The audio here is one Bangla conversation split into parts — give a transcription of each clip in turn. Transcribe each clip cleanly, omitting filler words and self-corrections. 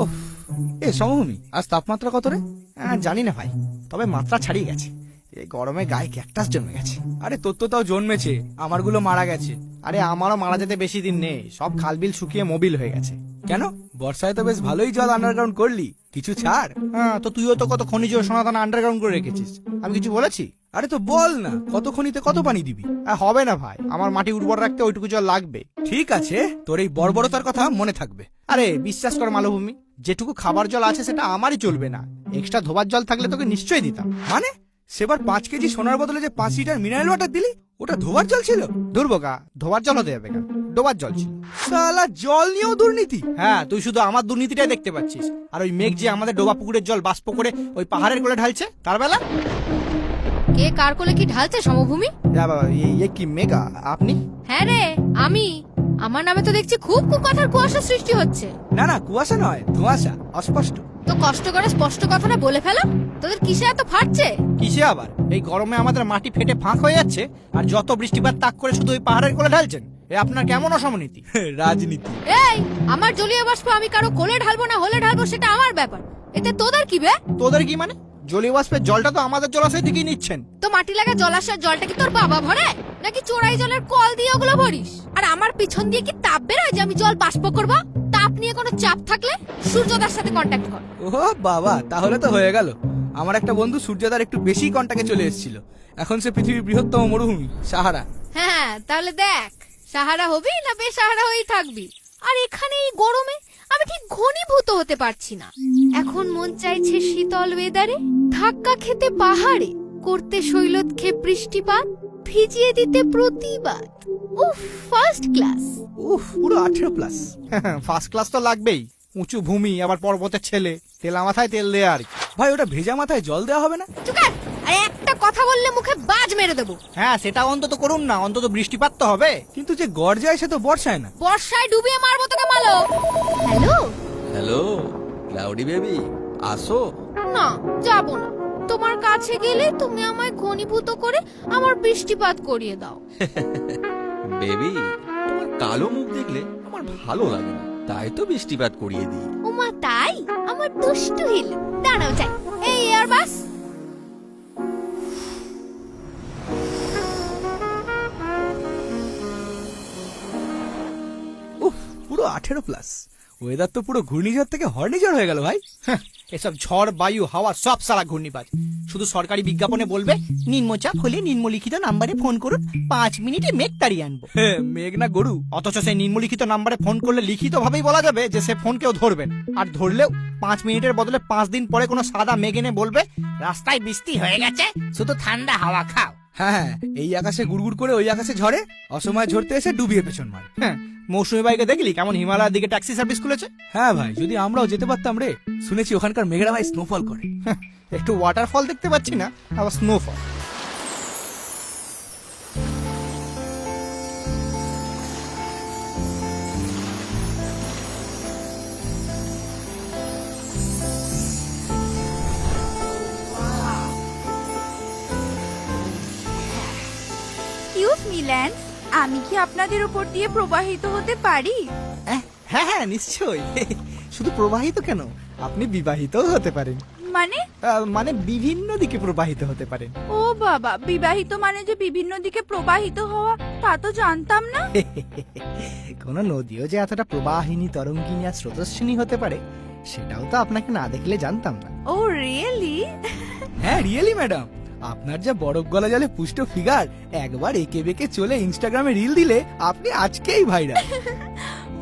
ওহ, এ সমভূমি, আজ তাপমাত্রা কত রে? জানি না ভাই, তবে মাত্রা ছাড়িয়ে গেছে। এই গরমে গায়ে ক্যাকটাস জন্মে গেছে। আরে তোর তো তাও জন্মেছে, আমারগুলো মারা গেছে। আরে আমারও মারা যেতে বেশি দিন নেই, সব খালবিল শুকিয়ে মোবিল হয়ে গেছে। কেন, বর্ষায় তো বেশ ভালোই জল আন্ডারগ্রাউন্ড করলি, কিছু ছাড়। হ্যাঁ, তো তুইও তো কত খনিজ সোনাদানা আন্ডারগ্রাউন্ড করে রেখেছিস, আমি কিছু বলেছি? আরে তো বল না, কত খনিতে কত পানি দিবি? হবে না ভাই, আমার মাটি উর্বর রাখতে ওইটুকু জল লাগবে। ঠিক আছে, তোর এই বর্বরতার কথা মনে থাকবে। আরে বিশ্বাস কর মালভূমি, যেটুকু খাবার জল আছে সেটা আমারই চলবে না, এক্সট্রা ধোবার জল থাকলে তোকে নিশ্চয়ই দিতাম। মানে সেবার 5 কেজি সোনার বদলে যে 5 লিটার মিনারেল ওয়াটার দিলি, ওটা ধোবার জল ছিল? দুর্বোকা, ধোবার জল হতে যাবে কেন, ডোবার জল ছিল। শালা জল নিয়েও দুর্নীতি? হ্যাঁ, তুই শুধু আমার দুর্নীতিটাই দেখতে পাচ্ছিস, আর ওই মেঘ যে আমাদের ডোবা পুকুরের জল বাষ্প করে ওই পাহাড়ের কোলে ঢালছে, তার বেলা কে কার কোলে কি ঢালছে সমভূমি? কি মেঘা আপনি? হ্যাঁ রে, আমি। আমার নামে তো দেখছি খুব কুকথার কুয়াশা সৃষ্টি হচ্ছে। না না, কুয়াশা নয়, ধোঁয়াশা, অস্পষ্ট। তো কষ্ট করে স্পষ্ট কথাটা বলে ফেলো। তোদের কিসে এত ফাটছে? কিসে আবার? এই গরমে আমাদের মাটি ফেটে ফাঁক হয়ে যাচ্ছে, আর যত বৃষ্টিপাত তাক করে শুধু ওই পাহাড়ের কোলে ঢালছেন। এ আপনার কেমন অসমনীতি? রাজনীতি। এই, আমার জলীয় বাষ্প আমি কারো কোলে ঢালবো না হলে ঢালবো সেটা আমার ব্যাপার, এতে তোদের কি বে? তোদের কি মানে? জলীয় বাষ্পের জলটা তো আমাদের জলাশয় দিকেই নিচ্ছেন। তো মাটি লাগা জলাশয়ের জলটা কি তোর বাবা ভরে, নাকি চোরাই জলের কল দিয়ে ওগুলো ভরিস? আর আমার পিছন দিয়ে কি তাপ বেরোয় যে আমি জল বাষ্প করবো? তাপ নিয়ে কোনো চাপ থাকলে সূর্যদার সাথে কন্ট্যাক্ট কর। ও বাবা, তাহলে তো হয়ে গেল। আমার একটা বন্ধু সূর্যদার একটু বেশি কন্টাক্টে চলে এসেছিল, এখন সে পৃথিবীর বৃহত্তম মরুভূমি সাহারা। হ্যাঁ, তাহলে দেখ, সাহারা হবি না বেসাহারা হয়েই থাকবি। আর এখানে এই গরমে আমি ঠিক ঘনীভূত হতে পারছি না। এখন মন চাইছে শীতল ওয়েদারে ধাক্কা খেতে পাহাড়ে, করতে শৈলক্ষেপ বৃষ্টিপাত, ভিজিয়ে দিতে প্রতিবাদ। উফ, ফার্স্ট ক্লাস। উফ, পুরো 18+। ফার্স্ট ক্লাস তো লাগবেই, উঁচু ভূমি, আবার পর্বতের ছেলে, তেলা মাথায় তেল দেয়া আর কি। ভাই, ওটা ভেজা মাথায় জল দেওয়া হবে না? চুকার, আর একটা কথা বললে মুখে বাজ মেরে দেবো। হ্যাঁ, সেটা অন্তত করুন না, অন্তত বৃষ্টিপাত তো হবে। কিন্তু যে গড় যায় সে তো বর্ষায় না। বর্ষায় ডুবিয়ে মারবো তোকে মালো। হ্যালো হ্যালো ক্লাউডি বেবি, আসো। না, যাবো না। তোমার কাছে গেলে তুমি আমায় ঘনীভূত করে আমার বৃষ্টিপাত করিয়ে দাও। বেবি, তোমার কালো মুখ দেখলে আমার ভালো লাগে না, তাই তো বৃষ্টিপাত করিয়ে দিই। ওমা তাই? আমার দুষ্টু হিল, দাঁড়াও যাই। এই এয়ার বাস। উফ, পুরো 18+। ওয়েদার তো পুরো ঘূর্ণিঝড় থেকে হর্নিঝড় হয়ে গেল ভাই। এসব ঝড়, বায়ু, হাওয়া সব সারা ঘূর্ণিপাত। শুধু সরকারি বিজ্ঞাপনে বলবে নিম্নচাপ হলে নিম্নলিখিত নাম্বারে ফোন করুন, 5 মিনিটে মেঘ তাড়িয়ে আনবো। মেঘ না গরু। অথচ সেই নিম্নলিখিত নাম্বারে ফোন করলে লিখিত ভাবেই বলা যাবে যে সে ফোন কেউ ধরবেন, আর ধরলেও 5 মিনিটের বদলে 5 দিন পরে কোনো সাদা মেঘ এনে বলবে রাস্তায় বৃষ্টি হয়ে গেছে, শুধু ঠান্ডা হাওয়া খাও। হ্যাঁ, এই আকাশে গুড়গুড় করে ওই আকাশে ঝরে, অসময় ঝরতে এসে ডুবিয়ে পেছন মারে। হ্যাঁ, মৌসুমী বাইকে দেখলি কেমন হিমালয়ের দিকে ট্যাক্সি সার্ভিস খুলেছে? হ্যাঁ ভাই, যদি আমরাও যেতে পারতাম রে। শুনেছি ওখানকার মেঘরা ভাই স্নোফল করে। একটু ওয়াটারফল দেখতে পাচ্ছি না, আবার স্নোফল। এক্সকিউজ মি ল্যান্স, আমি কি আপনাদের উপর দিয়ে প্রবাহিত হতে পারি? হ্যাঁ হ্যাঁ, নিশ্চয়ই। শুধু প্রবাহিত কেন, আপনি বিবাহিতও হতে পারেন। মানে? মানে বিভিন্ন দিকে প্রবাহিত হতে পারেন। ও বাবা, বিবাহিত মানে যে বিভিন্ন দিকে প্রবাহিত হওয়া, তা তো জানতাম না। কোন নদীও যে এতটা প্রবাহিনী, তরঙ্গিনী আর স্রোতস্বিনী হতে পারে, সেটাও তো আপনাকে না দেখলে জানতাম না। ও রিয়েলি? হ্যাঁ রিয়েলি ম্যাডাম, আপনার যা বরফ গলা জলে পুষ্ট ফিগার, একবার একে বেঁকে চলে ইনস্টাগ্রামে রিল দিলে আপনি আজকেই viral.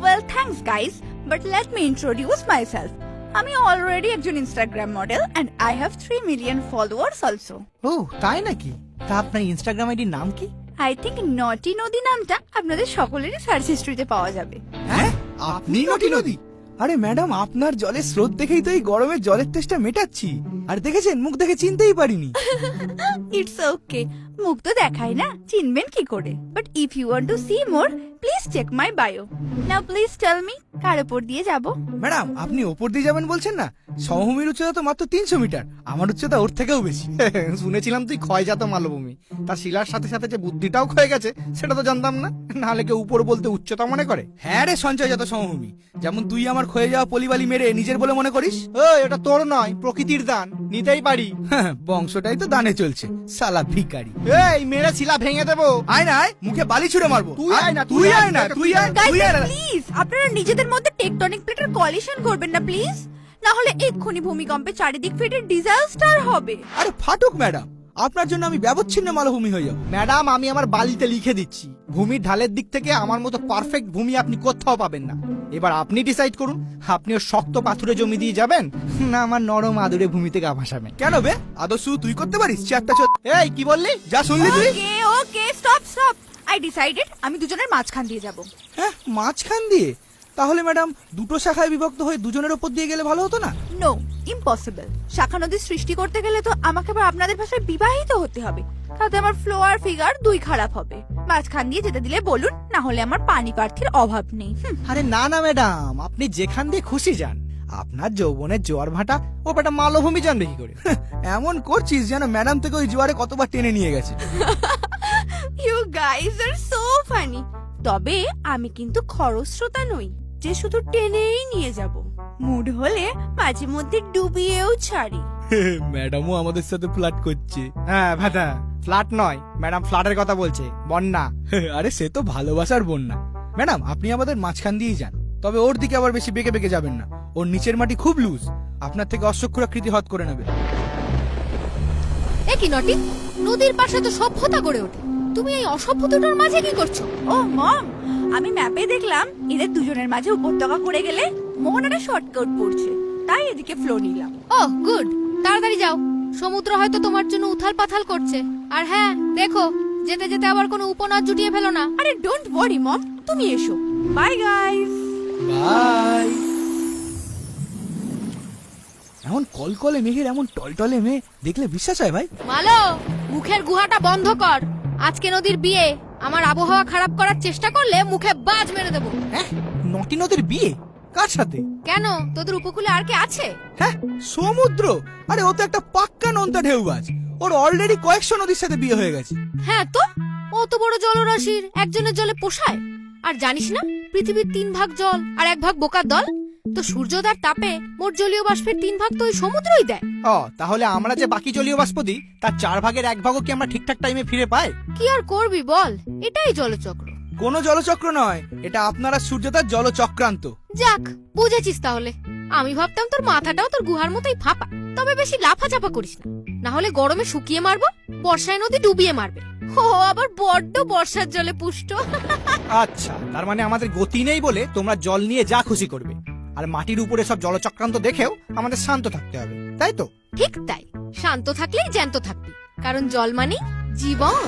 Well thanks guys, but let me introduce myself. আমি অলরেডি একজন Instagram model and I have 3 million followers also. ও তাই নাকি? তা আপনার ইনস্টাগ্রাম আইডির নাম কি? আই থিংক নটি নদী নামটা আপনাদের সকলেরই সার্চ হিস্ট্রিতে পাওয়া যাবে। হ্যাঁ, আপনি নটি নদী? আরে ম্যাডাম, আপনার জলের স্রোত দেখেই তো এই গরমে জলের তেষ্টা মেটাচ্ছি। আর দেখেছেন, মুখ দেখে চিনতেই পারিনি। ইটস ওকে, মুখ তো দেখাই না, চিনবেন কি করে? But if you want to see more, please check my bio. Now please tell me, কার উপর দিয়ে যাব? ম্যাডাম আপনি ওপর দিয়ে যাবেন বলছেন না, সমভূমির উচ্চতা তো মাত্র 300 মিটার, আমার উচ্চতা ওর থেকেও বেশি। শুনেছিলাম তুই ক্ষয়জাত মালভূমি, তার শিলার সাথে সাথে যে বুদ্ধিটাও ক্ষয়ে গেছে সেটা তো জানতাম না। নাহলে কেউ উপর বলতে উচ্চতা মনে করে। হ্যাঁ রে সঞ্চয়জাত সমভূমি, যেমন তুই আমার ক্ষয়ে যাওয়া পলিবালি মেরে নিজের বলে মনে করিস। এটা তোর নয়, প্রকৃতির দান, নিতেই পারি। হ্যাঁ, বংশটাই তো দানে চলছে, সালা ভিখারি। এই মেরে শিলা ভেঙে দেবো। আয় না আয়, মুখে বালি ছুড়ে মারবো। তুই আয় না, তুই আয় না, তুই আয়, Guys, তুই আয় না। প্লিজ আপনারা নিজেদের মধ্যে টেকটনিক প্লেটের কলিশন করবেন না প্লিজ, না হলে এক্ষুনি ভূমিকম্পে চারিদিক ফেটে ডিজাস্টার হবে। আরে ফাটুক ম্যাডাম, আপনার জন্য আমি ব্যবচ্ছিন্ন মালভূমি হয়ে যাবো। ম্যাডাম আমি আমার বালিতে লিখে দিচ্ছি, ভূমির ঢালের দিক থেকে আমার মতো পারফেক্ট ভূমি আপনি কোথাও পাবেন না। এবার আপনি ডিসাইড করুন, আপনিও শক্ত পাথুরে জমি দিয়ে যাবেন, না আমার নরম আদুরে ভূমিতে গা ভাসাবেন। কেন বে, আদর্শ তুই করতে পারিস? চারটা এই কি বললি? যা শুনলি তুই? ওকে ওকে, স্টপ স্টপ, আই ডিসাইডেড আমি দুজনের মাঝখান দিয়ে যাব। হ্যাঁ, মাঝখান দিয়ে? তাহলে ম্যাডাম দুটো শাখায় বিভক্ত হয়ে দুজনের ওপর দিয়ে গেলে ভালো হতো না? No, impossible. শাখা নদী সৃষ্টি করতে গেলে তো আমাকে আবার আপনাদের ভাষায় বিবাহিত হতে হবে, তাতে আমার ফ্লো আর ফিগার দুই খারাপ হবে। মাঝখান দিয়ে যেতে দিলে বলুন, না হলে আমার পানি প্রার্থীর অভাব নেই। আরে না না ম্যাডাম, আপনি যেখান দিয়ে খুশি যান, আপনার যৌবনের জোয়ার ভাটা ও বেটা মালভূমি জানবে কি করে? এমন করছিস যেন ম্যাডাম থেকে ওই জোয়ারে কতবার টেনে নিয়ে গেছে। You guys are so funny. তবে আমি কিন্তু খরস্রোতা নই যে শুধু টেনেই নিয়ে যাব, মুড হলে মাঝে মধ্যে ডুবিয়েও ছাড়ি। ম্যাডামও আমাদের সাথে ফ্লার্ট করছে। হ্যাঁ ভাটা, ফ্ল্যাট নয় ম্যাডাম, ফ্ল্যাটের কথা বলছে, বন্যা। আরে সে তো ভালোবাসার বন্যা। ম্যাডাম আপনি আমাদের মাঝখান দিয়েই যান, তবে ওর দিকে আবার বেশি বেঁকে বেঁকে যাবেন না, ওর নিচের মাটি খুব লুজ, আপনার থেকে অশ্বক্ষুরাকৃতি হত করে নেবে। এ কি নটি, নদীর পাশে তো সভ্যতা গড়ে ওঠে, তুমি এই অসভ্যতাটার মাঝে কি করছো? ও মম, আমি ম্যাপে দেখলাম এদের দুজনের মাঝে উপত্যকা করে গেলে মোহনাটা শর্টকাট পড়ছে, তাই এদিকে ফ্লো নিলাম। ওহ গুড, তাড়াতাড়ি যাও, সমুদ্র হয়তো তোমার জন্য উথাল পাথাল করছে। আর হ্যাঁ দেখো, যেতে যেতে আবার কোনো উপনাদ জুটিয়ে ফেলো না। আরে ডোন্ট ওয়ারি মম, তুমি এসো। Bye guys. বাই। এমন কলকলে মেঘের এমন টলটলে মেয়ে দেখলে বিশ্বাস হয় ভাই? মালো, মুখের গুহাটা বন্ধ কর। আজকে নদীর বিয়ে, আমার আবহাওয়া খারাপ করার চেষ্টা করলে মুখে বাজ মেরে দেবো। হ্যাঁ, নটি নদীর বিয়ে কার সাথে? কেন, তোদের উপকূলে আর কে আছে? হ্যাঁ, সমুদ্র? আরে ও তো একটা পাক্কা নোনতা ঢেউবাজ, ওর অলরেডি কয়েকশো নদীর সাথে বিয়ে হয়ে গেছে। হ্যাঁ তো, অত বড় জলরাশির একজনের জলে পোষায়? আর জানিস না, পৃথিবীর 3 ভাগ জল আর 1 ভাগ বোকার দল, তো সূর্যোদয়ের তাপে মোট জলীয় বাষ্পের 3 ভাগ তো ওই সমুদ্রই দেয়। তাহলে আমরা যে বাকি জলীয় বাষ্প দিই তার 4 ভাগের 1 ভাগও কি আমরা ঠিকঠাক টাইমে ফিরে পাই? কি আর করবি বল, এটাই জলচক্র। কোনো জলচক্র নয়, এটা আপনারা সূর্যতার জলচক্রান্ত। যাক, বুঝেছিস তাহলে। আমি ভাবতাম তোর মাথাটাও তোর গুহার মতোই ফাঁপা। তবে বেশি লাফাচাপা করিস না, না হলে গরমে শুকিয়ে মারবো, বর্ষায় নদী ডুবিয়ে মারবে। ও আবার বড্ড বর্ষার জলে পুষ্ট। আচ্ছা, তার মানে আমাদের গতি নেই বলে তোমরা জল নিয়ে যা খুশি করবে, আর মাটির উপরে সব জলচক্রান্ত দেখেও আমাদের শান্ত থাকতে হবে, তাই তো? ঠিক তাই, শান্ত থাকলেই জ্যান্ত থাকবি, কারণ জল মানে জীবন।